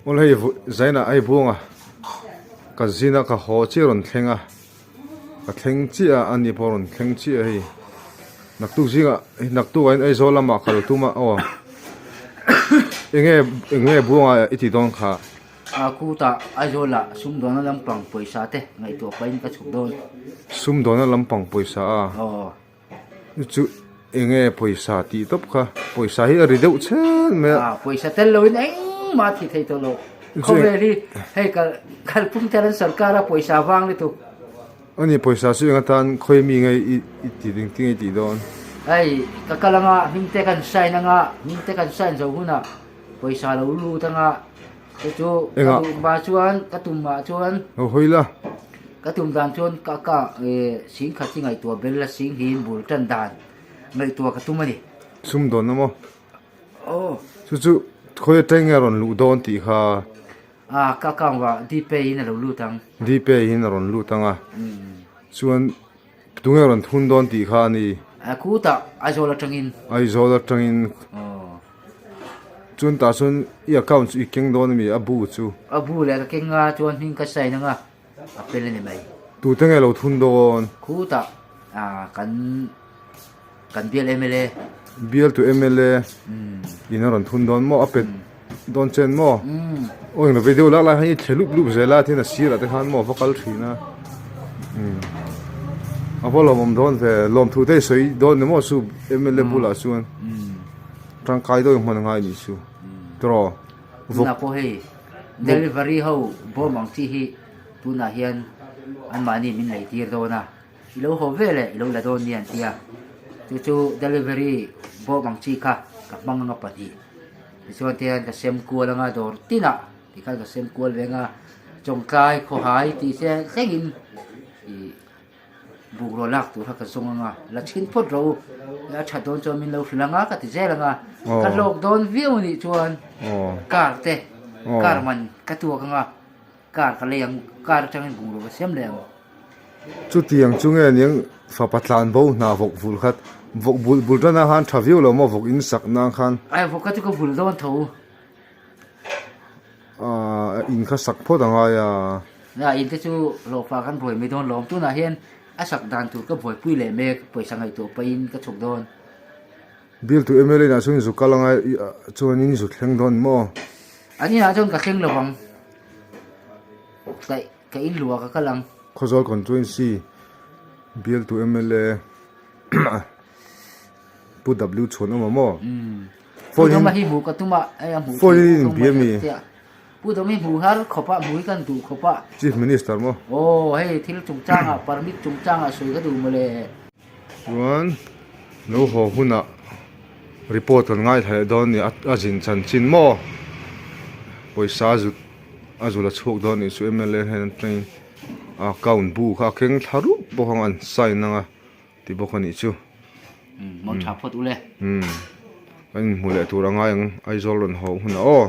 ol hei zaina ai buanga ka zina ka ho chi ron thlenga ka thleng chi a ani poron thleng chi a hei naktu zinga naktu ain ai zolama khal tuma o enge buanga iti don kha aku ta azola sum dona lampang poisa te ngai to pain ka chuk don sum dona lampang poisa a oh chu enge poisa ti top kha poisa hi ri deuh chen me poisa tel loin ai ma thi thei to lo khoweli hei kal pum taran sarkara poisa wang le tu ani poisa su nga tan khoi mi ngai ti ding ting ti don ai kakalanga himte kan sai na nga himte kan sai zo huna poisa lo lu ta nga chu ba chuan katum ma chuan o hoila katum dan chuan ka sing kha chi ngai to bel la sing hin bul tan dan ngai to katum ani sum don mo oh chu khoi teng ron lu don ti kha ka wa di pe in lo lu tang di pe hin ron lu tanga chuan tunga ron thun don ti kha ni aku ta azola tangin ai zola tangin chun ta chun I account chu keng don mi abu chu abu le ka kenga chuan hing ka sai na nga apel ni mai tu tenge lo thun don ku ta kan BLMLA BL to MLA ina ron thun don mo apet don chen mo oi no video la hai thelu lu zela thina sira te khan mo vocal thina apolo mom don ve lom thu te soi don mo su MLA bula chuan tang kai do man ngai ni su tro na po hei delivery ho bo mang chi hi tu na hian an mani min nei tir do na ilo ho vele ilo la don nian tia chu delivery bo mang chi kha ka mang nga pa hi so tian ka sem ko la nga dor tina ti kha ka sem ko le nga chong kai kho hai ti se khengin bugro lak tu ha ka song nga la chin phot ro la tha don cho min lo flanga ka ti zela nga ka lok don view ni chuan kar te kar man ka tu ka nga kar ka leng kar changin bugro ka sem leng chu tiang chunge niang fa patlan bo na vok vul khat vok bul na han thaviu lo mo vok in sak na khan ai vok ka tu ka bul don tho in kha sak pho danga ya na in te chu lo fa kan boi mi don lom tu na hian asak dan tu ka boi pui le me poisa ngai to pain ka chuk don bil tu MLA na chung zu kalanga chuan in zu thleng don mo ani na chon ka kheng lo bang ka in luwa ka kalang khozol constituency bil tu MLA pu w chon mo phone ma hi mu ka tuma ai mu phone BME pu do mi mu har khopa mu kan tu khopa chief minister mo hei thil chung changa permit chung changa sui ka du male chuan no ho huna report on ngai thai don ni ajin chan chin mo poisa zu azula chhok don ni su MLA hen train account bu kha kheng tharu bo hang an sai na ti bo khani chu mon tha phot ule kan mule tu ranga yang ai zol ron ho huna o